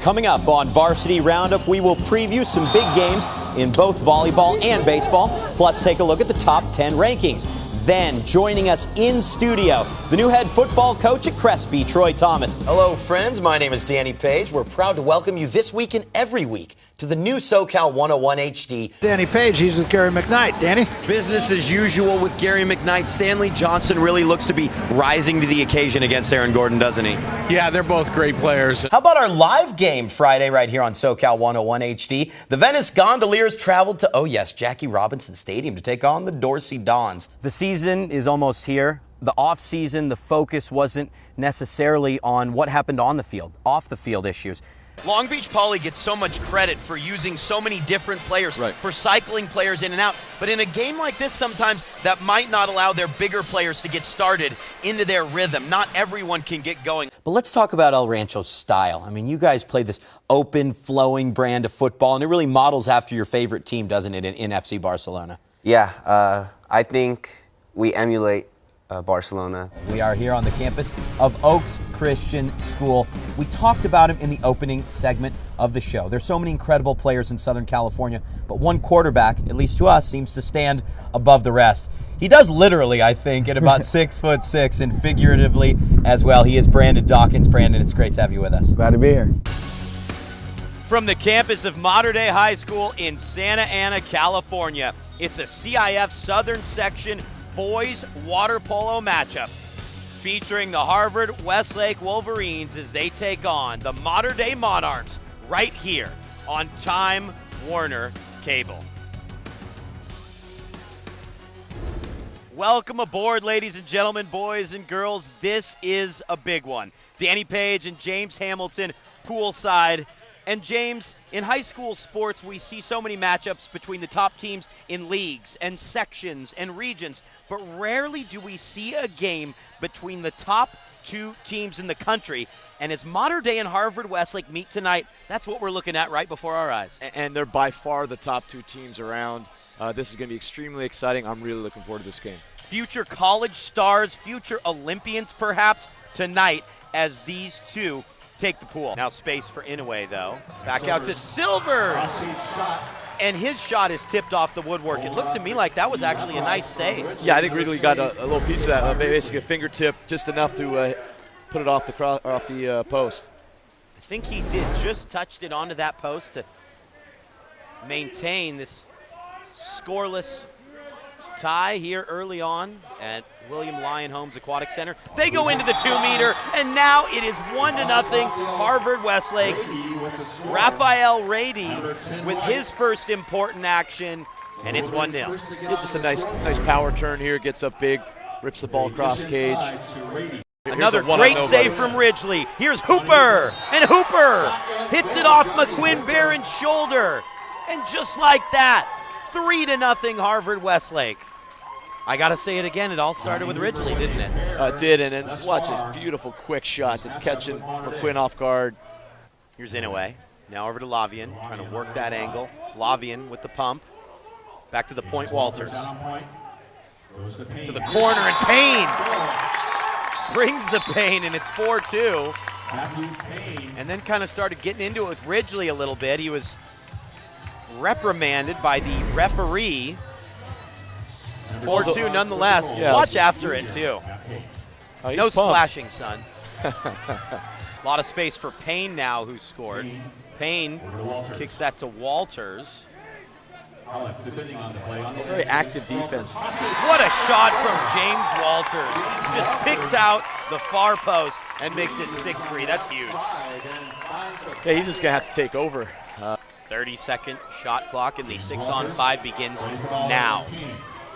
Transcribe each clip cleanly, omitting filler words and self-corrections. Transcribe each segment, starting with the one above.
Coming up on Varsity Roundup, we will preview some big games in both volleyball and baseball, plus take a look at the top 10 rankings. Then, joining us in studio, the new head football coach at Crespi, Troy Thomas. Hello, friends. My name is Danny Page. We're proud to welcome you this week and every week to the new SoCal 101 HD. Danny Page, he's with Gary McKnight. Danny? Business as usual with Gary McKnight. Stanley Johnson really looks to be rising to the occasion against Aaron Gordon, doesn't he? Yeah, they're both great players. How about our live game Friday right here on SoCal 101 HD? The Venice Gondoliers traveled to, Jackie Robinson Stadium to take on the Dorsey Dons. The season is almost here. The off-season, the focus wasn't necessarily on what happened on the field, off-the-field issues. Long Beach Poly gets so much credit for using so many different players, for cycling players in and out. But in a game like this, sometimes that might not allow their bigger players to get started into their rhythm. Not everyone can get going. But let's talk about El Rancho's style. I mean, you guys play this open, flowing brand of football, and it really models after your favorite team, doesn't it, in FC Barcelona? Yeah, I think we emulate Barcelona. We are here on the campus of Oaks Christian School. We talked about him in the opening segment of the show. There's so many incredible players in Southern California, but one quarterback, at least to us, seems to stand above the rest. He does literally, I think, at about 6'6", and figuratively as well. He is Brandon Dawkins. Brandon, it's great to have you with us. Glad to be here. From the campus of Mater Dei High School in Santa Ana, California, it's a CIF Southern Section boys water polo matchup featuring the Harvard-Westlake Wolverines as they take on the Mater Dei Monarchs right here on Time Warner Cable. Welcome aboard, ladies and gentlemen, boys and girls. This is a big one. Danny Page and James Hamilton poolside. And James, in high school sports, we see so many matchups between the top teams in leagues and sections and regions, but rarely do we see a game between the top two teams in the country. And as Mater Dei and Harvard-Westlake meet tonight, that's what we're looking at right before our eyes. And they're by far the top two teams around. This is going to be extremely exciting. I'm really looking forward to this game. Future college stars, future Olympians perhaps tonight as these two take the pool. Now space for Inouye, though. Back out to Silvers. And his shot is tipped off the woodwork. It looked to me like that was actually a nice save. Yeah, I think Wrigley got a little piece of that, basically a fingertip, just enough to put it off the post. I think he did, just touched it onto that post to maintain this scoreless tie here early on at William Lyon Homes Aquatic Center. They go into the 2-meter, and now it is 1-0 Harvard-Westlake. Raphael Rady with his first important action, and it's 1-0. Just a nice power turn here, gets up big, rips the ball across cage. Another great save from Ridgely. Here's Hooper, and Hooper hits it off McQuinn Barron's shoulder. And just like that, 3-0 Harvard-Westlake. I got to say it again, it all started with Ridgely, didn't it? It did, and then watch this beautiful quick shot, just catching McQuinn off guard. Here's Inouye. Now over to Lavian, trying to work that angle. Lavian with the pump. Back to the point, Walters. To the corner, and Payne brings the Payne, and it's 4-2. And then kind of started getting into it with Ridgely a little bit. He was reprimanded by the referee. 4-2 nonetheless. Yeah, watch after it, too. No pumped. Splashing, son. A lot of space for Payne now, who's scored. Payne kicks that to Walters. Very active defense. What a shot from James Walters. Just picks out the far post and makes it 6-3. That's huge. Yeah, he's just going to have to take over. 30-second shot clock, and the 6-on-5 begins now.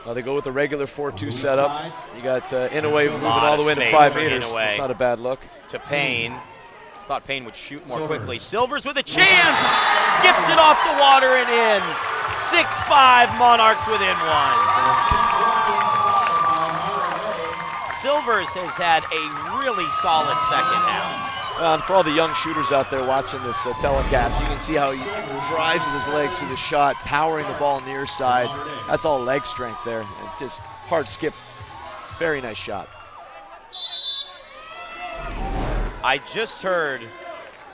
They go with a regular 4-2 setup. You got Inouye moving all the way to 5 meters. It's not a bad look. To Payne. Thought Payne would shoot more quickly. Silvers with a chance. Skips it off the water and in. 6-5 Monarchs within one. Silvers has had a really solid second half. And for all the young shooters out there watching this telecast, you can see how he drives with his legs through the shot, powering the ball near side. That's all leg strength there. And just hard skip. Very nice shot. I just heard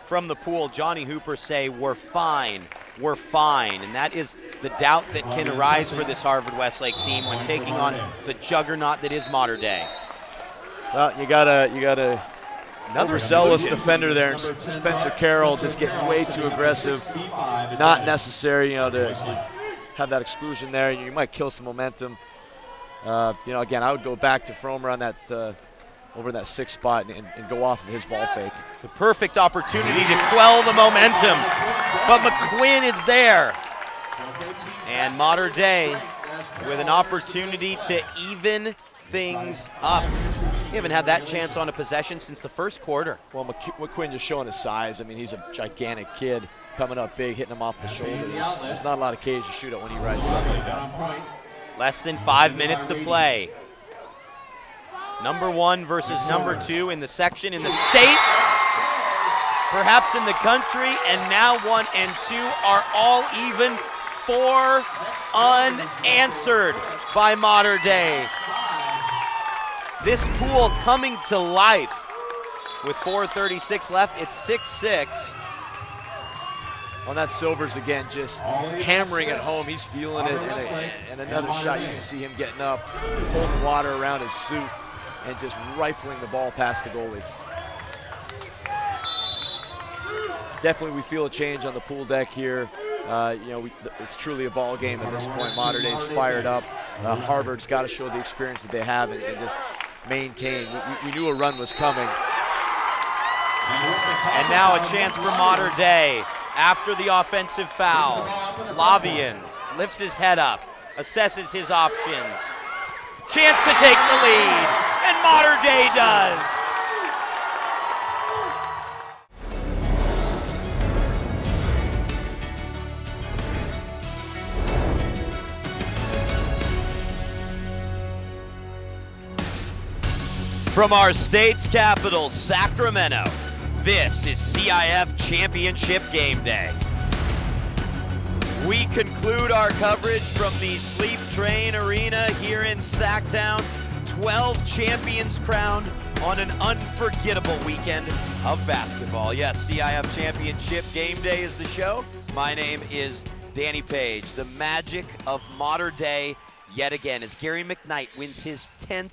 from the pool. Johnny Hooper say, we're fine, we're fine. And that is the doubt that can arise for this Harvard-Westlake team when taking on the juggernaut that is Mater Dei. Well, you gotta overzealous defender there, Spencer Carroll, just getting way too aggressive. Not necessary, to have that exclusion there. You might kill some momentum. Again, I would go back to Fromer on that over in that 6th spot and go off of his ball fake. The perfect opportunity to quell the momentum, but McQuinn is there. And Mater Dei with an opportunity to even things up. We haven't had that chance on a possession since the first quarter. Well, McQuinn just showing his size. I mean, he's a gigantic kid coming up big, hitting him off the shoulders. There's not a lot of cage to shoot at when he rises up like that. Less than 5 minutes to play. Number 1 versus number 2 in the section, in the state, perhaps in the country, and now 1 and 2 are all even. 4 unanswered by Mater Dei. This pool coming to life with 4:36 left. It's 6-6. On that Silvers again, just hammering it home. He's feeling it. And another shot, you can see him getting up, holding water around his suit, and just rifling the ball past the goalie. Definitely we feel a change on the pool deck here. It's truly a ball game at this point. Mater Dei's fired up. Harvard's got to show the experience that they have and just maintain. We knew a run was coming. And now a chance for Mater Dei after the offensive foul. Lavian lifts his head up, assesses his options. Chance to take the lead, and Mater Dei does. From our state's capital, Sacramento, this is CIF Championship Game Day. We conclude our coverage from the Sleep Train Arena here in Sacktown. 12 champions crowned on an unforgettable weekend of basketball. Yes, CIF Championship Game Day is the show. My name is Danny Page. The magic of Mater Dei yet again as Gary McKnight wins his 10th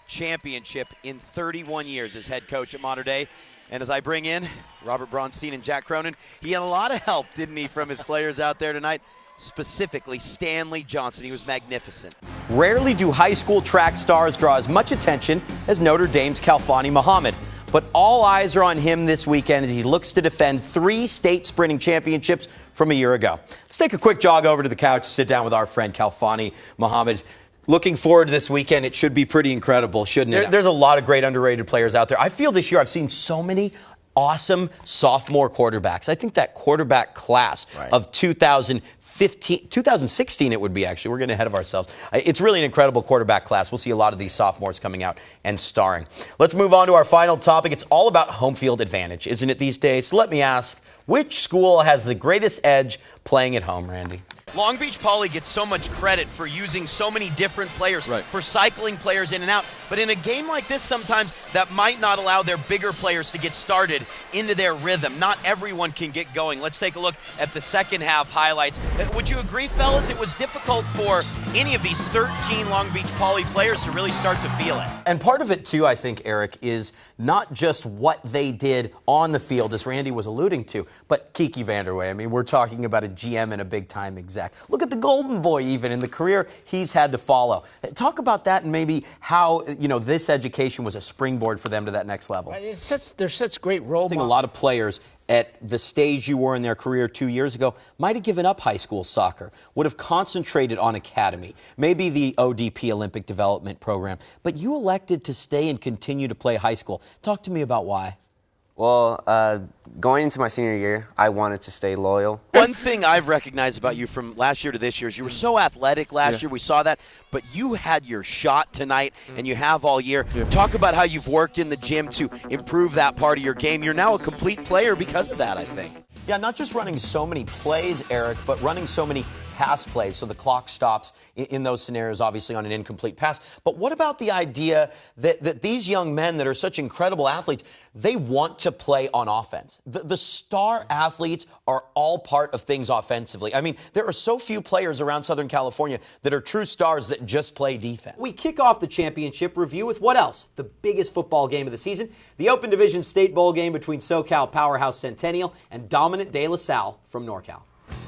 championship in 31 years as head coach at Mater Dei. And as I bring in Robert Bronstein and Jack Cronin, he had a lot of help, didn't he, from his players out there tonight, specifically Stanley Johnson. He was magnificent. Rarely do high school track stars draw as much attention as Notre Dame's Khalfani Muhammad. But all eyes are on him this weekend as he looks to defend 3 state sprinting championships from a year ago. Let's take a quick jog over to the couch to sit down with our friend Khalfani Muhammad. Looking forward to this weekend. It should be pretty incredible, shouldn't it? There's a lot of great underrated players out there. I feel this year I've seen so many awesome sophomore quarterbacks. I think that quarterback class of 2016 it would be, actually. We're getting ahead of ourselves. It's really an incredible quarterback class. We'll see a lot of these sophomores coming out and starring. Let's move on to our final topic. It's all about home field advantage, isn't it, these days? So let me ask, which school has the greatest edge playing at home, Randy? Long Beach Poly gets so much credit for using so many different players, for cycling players in and out. But in a game like this, sometimes that might not allow their bigger players to get started into their rhythm. Not everyone can get going. Let's take a look at the second half highlights. Would you agree, fellas, it was difficult for any of these 13 Long Beach Poly players to really start to feel it? And part of it, too, I think, Eric, is not just what they did on the field, as Randy was alluding to, but Kiki Vanderway. I mean, we're talking about a GM and a big-time exec. Look at the Golden Boy, even, in the career he's had to follow. Talk about that and maybe how, this education was a springboard for them to that next level. They're such great role models. I think a lot of players at the stage you were in their career 2 years ago might have given up high school soccer, would have concentrated on academy, maybe the ODP Olympic Development Program, but you elected to stay and continue to play high school. Talk to me about why. Well, going into my senior year, I wanted to stay loyal. One thing I've recognized about you from last year to this year is you were so athletic last year. We saw that. But you had your shot tonight, and you have all year. Talk about how you've worked in the gym to improve that part of your game. You're now a complete player because of that, I think. Yeah, not just running so many plays, Eric, but running so many pass plays, so the clock stops in those scenarios, obviously on an incomplete pass. But what about the idea that these young men that are such incredible athletes, they want to play on offense? The star athletes are all part of things offensively. I mean, there are so few players around Southern California that are true stars that just play defense. We kick off the championship review with what else? The biggest football game of the season, the Open Division State Bowl game between SoCal powerhouse Centennial and dominant De La Salle from NorCal.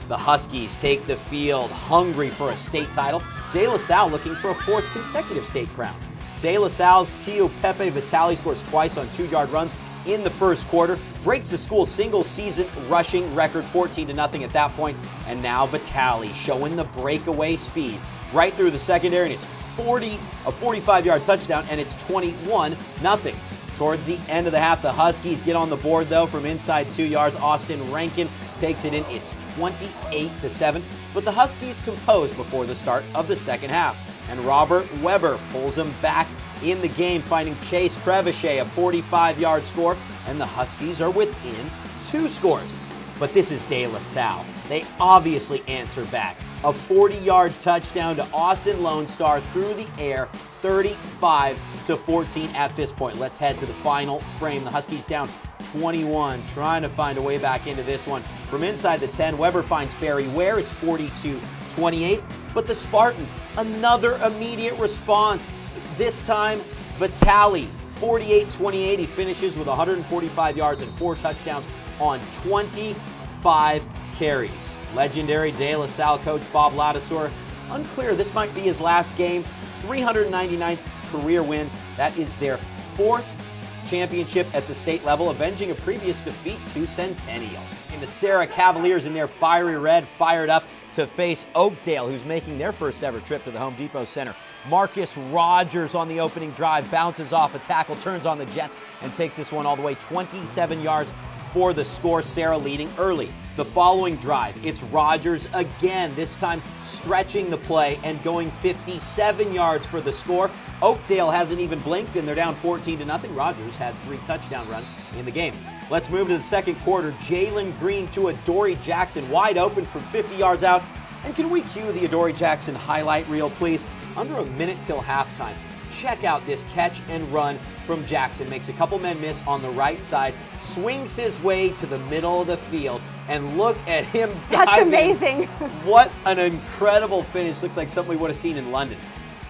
The Huskies take the field hungry for a state title. De La Salle looking for a fourth consecutive state crown. De La Salle's Tio Pepe Vitale scores twice on 2-yard runs in the first quarter, breaks the school's single-season rushing record 14-0 at that point, and now Vitale showing the breakaway speed right through the secondary, and it's a 45-yard touchdown, and it's 21-0. Towards the end of the half, the Huskies get on the board, though, from inside 2 yards. Austin Rankin takes it in. It's 28-7, but the Huskies composed before the start of the second half, and Robert Weber pulls them back in the game, finding Chase Crevichet a 45-yard score, and the Huskies are within 2 scores. But this is De La Salle. They obviously answer back. A 40-yard touchdown to Austin Lone Star through the air, 35-14 at this point. Let's head to the final frame. The Huskies down 21, trying to find a way back into this one. From inside the 10, Weber finds Barry Ware. It's 42-28. But the Spartans, another immediate response. This time, Vitale, 48-28. He finishes with 145 yards and 4 touchdowns on 25 carries. Legendary De La Salle coach Bob Ladouceur, unclear this might be his last game. 399th career win. That is their 4th championship at the state level, avenging a previous defeat to Centennial. And the Sarah Cavaliers in their fiery red fired up to face Oakdale, who's making their first ever trip to the Home Depot Center. Marcus Rogers on the opening drive bounces off a tackle, turns on the Jets, and takes this one all the way 27 yards for the score. Sarah leading early. The following drive, it's Rogers again, this time stretching the play and going 57 yards for the score. Oakdale hasn't even blinked, and they're down 14-0. Rogers had 3 touchdown runs in the game. Let's move to the second quarter. Jalen Green to Adoree Jackson, wide open from 50 yards out. And can we cue the Adoree Jackson highlight reel, please? Under a minute till halftime. Check out this catch and run from Jackson. Makes a couple men miss on the right side, swings his way to the middle of the field, and look at him diving. That's amazing. What an incredible finish. Looks like something we would have seen in London.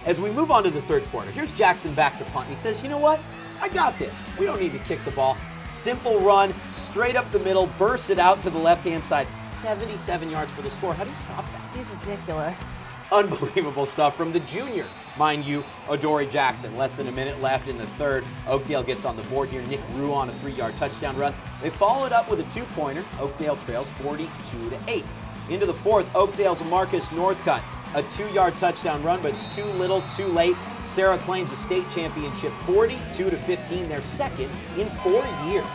As we move on to the third quarter, here's Jackson back to punt. He says, you know what? I got this. We don't need to kick the ball. Simple run, straight up the middle, bursts it out to the left-hand side. 77 yards for the score. How do you stop that? He's ridiculous. Unbelievable stuff from the junior, mind you, Adoree Jackson. Less than a minute left in the third. Oakdale gets on the board here. Nick Ruan, a 3-yard touchdown run. They follow it up with a 2-pointer. Oakdale trails 42-8. Into the fourth, Oakdale's Marcus Northcutt, a 2-yard touchdown run, but it's too little, too late. Sarah claims a state championship, 42-15, their second in 4 years.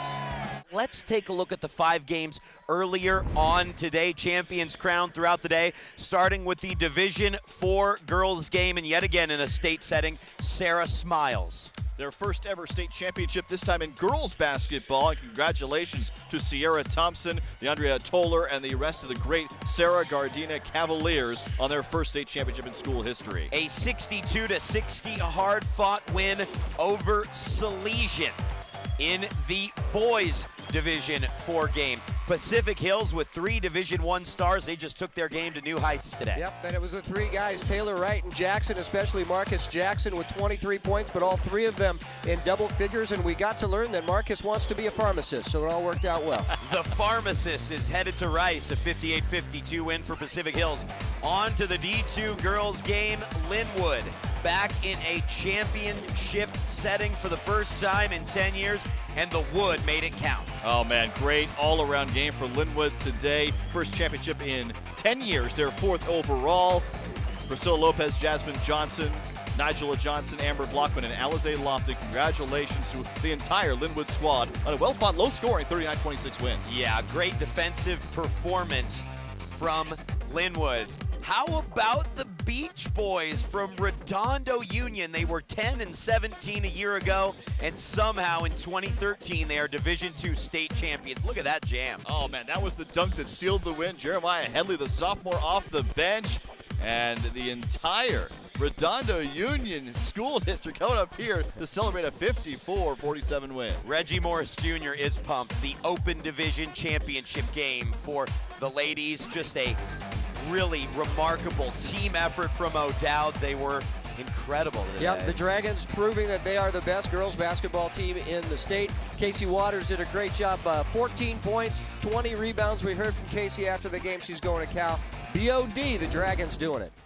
Let's take a look at the 5 games earlier on today. Champions crowned throughout the day, starting with the Division IV girls game, and yet again in a state setting, Sarah smiles. Their first ever state championship, this time in girls basketball. And congratulations to Sierra Thompson, DeAndrea Toller, and the rest of the great Sarah Gardena Cavaliers on their first state championship in school history. A 62-60 hard-fought win over Salesian in the boys Division IV game. Pacific Hills with 3 Division I stars. They just took their game to new heights today. Yep, and it was the 3 guys, Taylor Wright and Jackson, especially Marcus Jackson with 23 points, but all 3 of them in double figures, and we got to learn that Marcus wants to be a pharmacist, so it all worked out well. The pharmacist is headed to Rice, a 58-52 win for Pacific Hills. On to the D2 girls game, Linwood back in a championship setting for the first time in 10 years, and the Wood made it count. Oh man, great all-around game for Linwood today. First championship in 10 years, their 4th overall. Priscilla Lopez, Jasmine Johnson, Nigella Johnson, Amber Blockman, and Alize Lofton. Congratulations to the entire Linwood squad on a well-fought, low-scoring 39-26 win. Yeah, great defensive performance from Linwood. How about the Beach Boys from Redondo Union? They were 10-17 a year ago, and somehow in 2013 they are Division II state champions. Look at that jam. Oh, man, that was the dunk that sealed the win. Jeremiah Headley, the sophomore, off the bench, and the entire Redondo Union School District coming up here to celebrate a 54-47 win. Reggie Morris Jr. is pumped. The Open Division Championship game for the ladies. Just a really remarkable team effort from O'Dowd. They were incredible today. Yep, the Dragons proving that they are the best girls basketball team in the state. Casey Waters did a great job. 14 points, 20 rebounds. We heard from Casey after the game. She's going to Cal. BOD, the Dragons doing it.